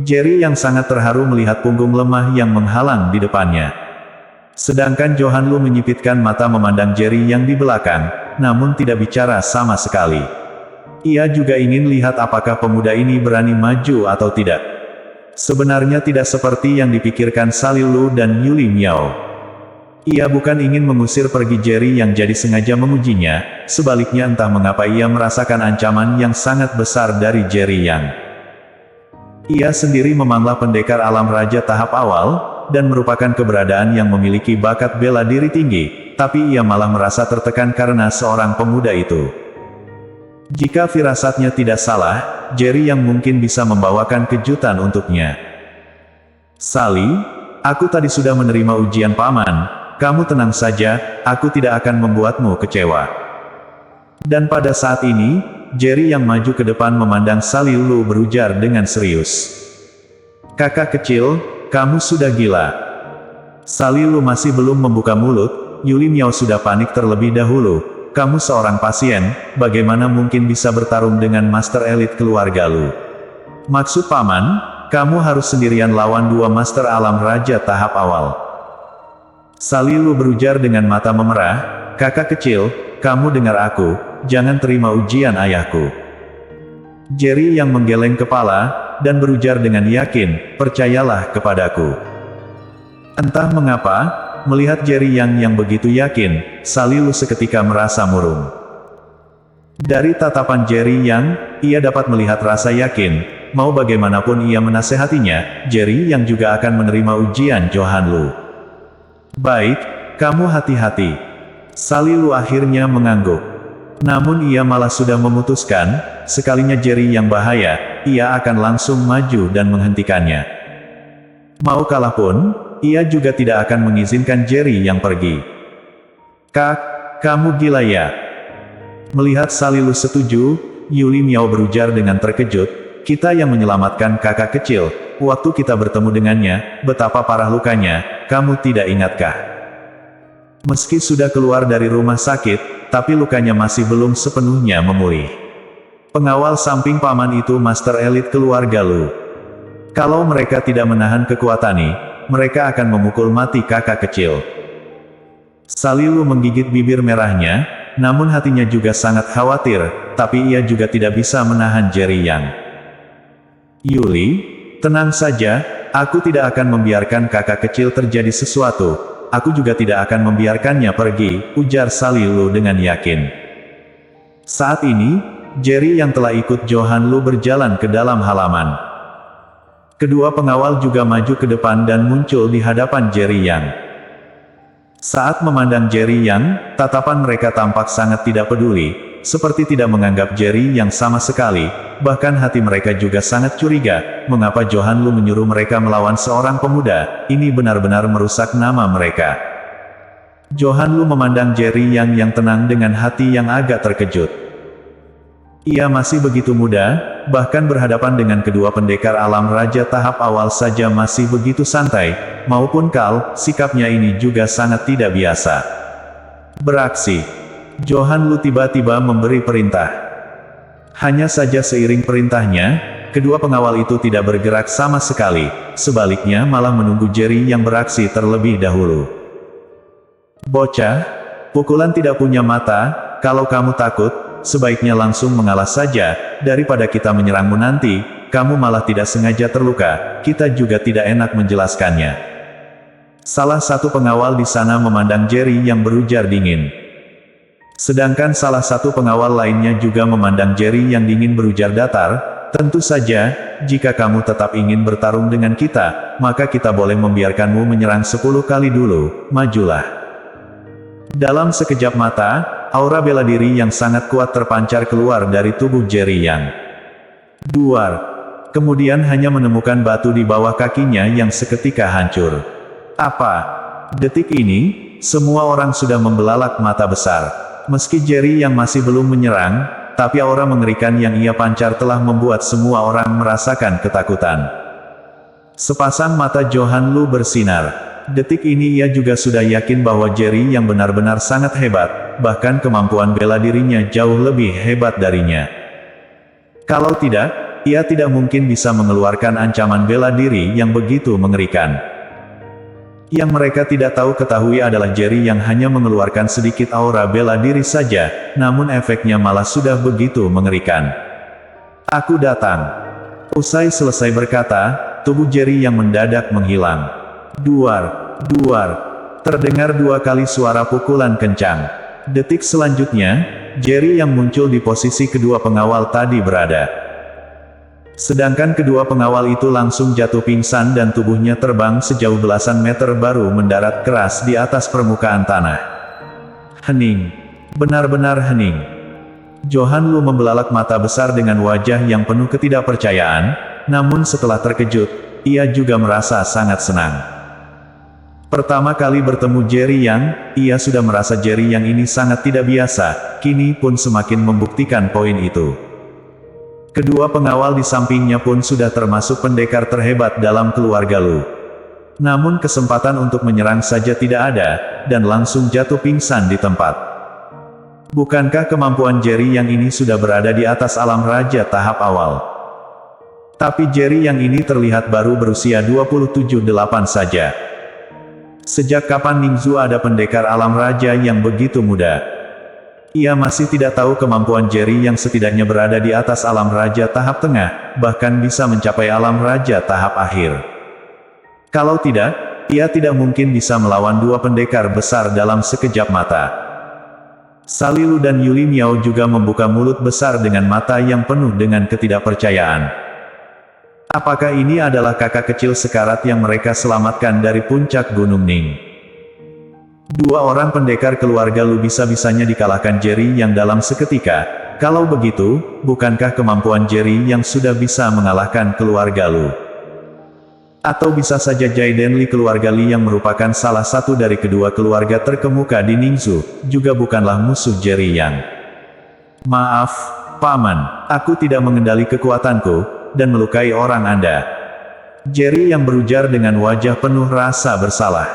Jerry yang sangat terharu melihat punggung lemah yang menghalang di depannya. Sedangkan Johan Lu menyipitkan mata memandang Jerry yang di belakang, namun tidak bicara sama sekali. Ia juga ingin lihat apakah pemuda ini berani maju atau tidak. Sebenarnya tidak seperti yang dipikirkan Salilu dan Yuli Miao. Ia bukan ingin mengusir pergi Jerry yang jadi sengaja mengujinya, sebaliknya entah mengapa ia merasakan ancaman yang sangat besar dari Jerry Yang. Ia sendiri memanglah pendekar alam raja tahap awal, dan merupakan keberadaan yang memiliki bakat bela diri tinggi, tapi ia malah merasa tertekan karena seorang pemuda itu. Jika firasatnya tidak salah, Jerry Yang mungkin bisa membawakan kejutan untuknya. Sally, aku tadi sudah menerima ujian paman. Kamu tenang saja, aku tidak akan membuatmu kecewa. Dan pada saat ini, Jerry yang maju ke depan memandang Salilu berujar dengan serius. Kakak kecil, kamu sudah gila. Salilu masih belum membuka mulut, Yuli Miao sudah panik terlebih dahulu. Kamu seorang pasien, bagaimana mungkin bisa bertarung dengan Master Elite keluarga Lu? Maksud paman, kamu harus sendirian lawan dua Master Alam Raja tahap awal. Salilu berujar dengan mata memerah, kakak kecil, kamu dengar aku, jangan terima ujian ayahku. Jerry yang menggeleng kepala, dan berujar dengan yakin, percayalah kepadaku. Entah mengapa, melihat Jerry yang begitu yakin, Salilu seketika merasa murung. Dari tatapan Jerry yang, ia dapat melihat rasa yakin, mau bagaimanapun ia menasehatinya, Jerry yang juga akan menerima ujian Johan Lu. Baik, kamu hati-hati. Salilu akhirnya mengangguk. Namun ia malah sudah memutuskan, sekalinya Jerry yang bahaya, ia akan langsung maju dan menghentikannya. Mau kalah pun, ia juga tidak akan mengizinkan Jerry yang pergi. Kak, kamu gila ya? Melihat Salilu setuju, Yuli Miao berujar dengan terkejut, kita yang menyelamatkan kakak kecil, waktu kita bertemu dengannya, betapa parah lukanya, kamu tidak ingatkah? Meski sudah keluar dari rumah sakit, tapi lukanya masih belum sepenuhnya memulih. Pengawal samping paman itu Master Elite keluarga Lu. Kalau mereka tidak menahan kekuatannya, mereka akan memukul mati kakak kecil. Salilu menggigit bibir merahnya, namun hatinya juga sangat khawatir, tapi ia juga tidak bisa menahan Jerry Yang. Yuli, tenang saja, aku tidak akan membiarkan kakak kecil terjadi sesuatu, aku juga tidak akan membiarkannya pergi, ujar Salilu dengan yakin. Saat ini, Jerry yang telah ikut Johan Lu berjalan ke dalam halaman. Kedua pengawal juga maju ke depan dan muncul di hadapan Jerry Yang. Saat memandang Jerry Yang, tatapan mereka tampak sangat tidak peduli, seperti tidak menganggap Jerry Yang sama sekali, bahkan hati mereka juga sangat curiga, mengapa Johan Lu menyuruh mereka melawan seorang pemuda, ini benar-benar merusak nama mereka. Johan Lu memandang Jerry yang tenang dengan hati yang agak terkejut. Ia masih begitu muda, bahkan berhadapan dengan kedua pendekar alam raja tahap awal saja masih begitu santai, maupun sikapnya ini juga sangat tidak biasa. Beraksi. Johan Lu tiba-tiba memberi perintah. Hanya saja seiring perintahnya, kedua pengawal itu tidak bergerak sama sekali, sebaliknya malah menunggu Jerry yang beraksi terlebih dahulu. Bocah, pukulan tidak punya mata, kalau kamu takut, sebaiknya langsung mengalah saja, daripada kita menyerangmu nanti, kamu malah tidak sengaja terluka, kita juga tidak enak menjelaskannya. Salah satu pengawal di sana memandang Jerry yang berujar dingin. Sedangkan salah satu pengawal lainnya juga memandang Jerry yang dingin berujar datar, tentu saja, jika kamu tetap ingin bertarung dengan kita, maka kita boleh membiarkanmu menyerang 10 kali dulu, majulah. Dalam sekejap mata, aura bela diri yang sangat kuat terpancar keluar dari tubuh Jerry Yang. Duar. Kemudian hanya menemukan batu di bawah kakinya yang seketika hancur. Apa? Detik ini, semua orang sudah membelalak mata besar. Meski Jerry yang masih belum menyerang, tapi aura mengerikan yang ia pancar telah membuat semua orang merasakan ketakutan. Sepasang mata Johan Lu bersinar. Detik ini ia juga sudah yakin bahwa Jerry yang benar-benar sangat hebat, bahkan kemampuan bela dirinya jauh lebih hebat darinya. Kalau tidak, ia tidak mungkin bisa mengeluarkan ancaman bela diri yang begitu mengerikan. Yang mereka tidak ketahui adalah Jerry yang hanya mengeluarkan sedikit aura bela diri saja, namun efeknya malah sudah begitu mengerikan. Aku datang. Usai selesai berkata, tubuh Jerry yang mendadak menghilang. Duar, duar. Terdengar 2 kali suara pukulan kencang. Detik selanjutnya, Jerry yang muncul di posisi kedua pengawal tadi berada. Sedangkan kedua pengawal itu langsung jatuh pingsan dan tubuhnya terbang sejauh belasan meter baru mendarat keras di atas permukaan tanah. Hening. Benar-benar hening. Johan Lu membelalak mata besar dengan wajah yang penuh ketidakpercayaan, namun setelah terkejut, ia juga merasa sangat senang. Pertama kali bertemu Jerry Yang, ia sudah merasa Jerry Yang ini sangat tidak biasa, kini pun semakin membuktikan poin itu. Kedua pengawal di sampingnya pun sudah termasuk pendekar terhebat dalam keluarga Lu. Namun kesempatan untuk menyerang saja tidak ada, dan langsung jatuh pingsan di tempat. Bukankah kemampuan Jerry yang ini sudah berada di atas alam raja tahap awal? Tapi Jerry yang ini terlihat baru berusia 27-8 saja. Sejak kapan Ningzu ada pendekar alam raja yang begitu muda? Ia masih tidak tahu kemampuan Jerry yang setidaknya berada di atas alam raja tahap tengah, bahkan bisa mencapai alam raja tahap akhir. Kalau tidak, ia tidak mungkin bisa melawan 2 pendekar besar dalam sekejap mata. Salilu dan Yuli Miao juga membuka mulut besar dengan mata yang penuh dengan ketidakpercayaan. Apakah ini adalah kakak kecil sekarat yang mereka selamatkan dari puncak Gunung Ning? 2 orang pendekar keluarga Lu bisa-bisanya dikalahkan Jerry yang dalam seketika. Kalau begitu, bukankah kemampuan Jerry yang sudah bisa mengalahkan keluarga Lu? Atau bisa saja Jaiden Li keluarga Li yang merupakan salah satu dari kedua keluarga terkemuka di Ningzu, juga bukanlah musuh Jerry Yang. Maaf, Paman, aku tidak mengendali kekuatanku, dan melukai orang Anda. Jerry yang berujar dengan wajah penuh rasa bersalah.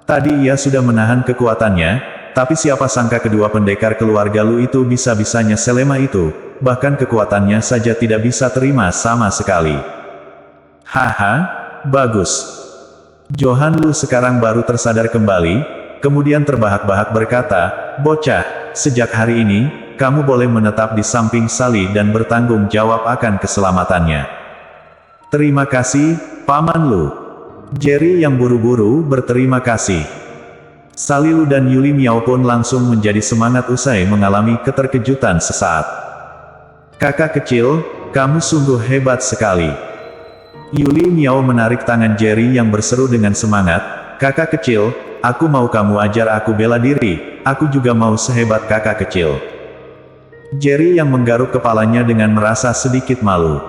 Tadi ia sudah menahan kekuatannya, tapi siapa sangka kedua pendekar keluarga Lu itu bisa-bisanya selemah itu, bahkan kekuatannya saja tidak bisa terima sama sekali. Haha, bagus. Johan Lu sekarang baru tersadar kembali, kemudian terbahak-bahak berkata, bocah, sejak hari ini, kamu boleh menetap di samping Sali dan bertanggung jawab akan keselamatannya. Terima kasih, Paman Lu. Jerry yang buru-buru berterima kasih. Salilu dan Yuli Miao pun langsung menjadi semangat usai mengalami keterkejutan sesaat. Kakak kecil, kamu sungguh hebat sekali. Yuli Miao menarik tangan Jerry yang berseru dengan semangat, kakak kecil, aku mau kamu ajar aku bela diri, aku juga mau sehebat kakak kecil. Jerry yang menggaruk kepalanya dengan merasa sedikit malu.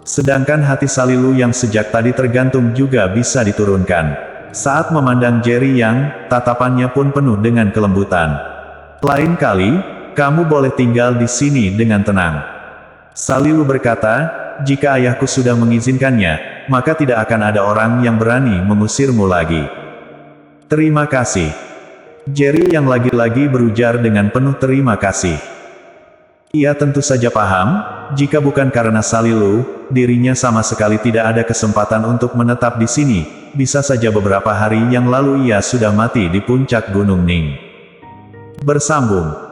Sedangkan hati Salilu yang sejak tadi tergantung juga bisa diturunkan. Saat memandang Jerry Yang, tatapannya pun penuh dengan kelembutan. Lain kali, kamu boleh tinggal di sini dengan tenang. Salilu berkata, jika ayahku sudah mengizinkannya, maka tidak akan ada orang yang berani mengusirmu lagi. Terima kasih. Jerry yang lagi-lagi berujar dengan penuh terima kasih. Ia tentu saja paham, jika bukan karena Salilu, dirinya sama sekali tidak ada kesempatan untuk menetap di sini. Bisa saja beberapa hari yang lalu ia sudah mati di puncak Gunung Ning. Bersambung.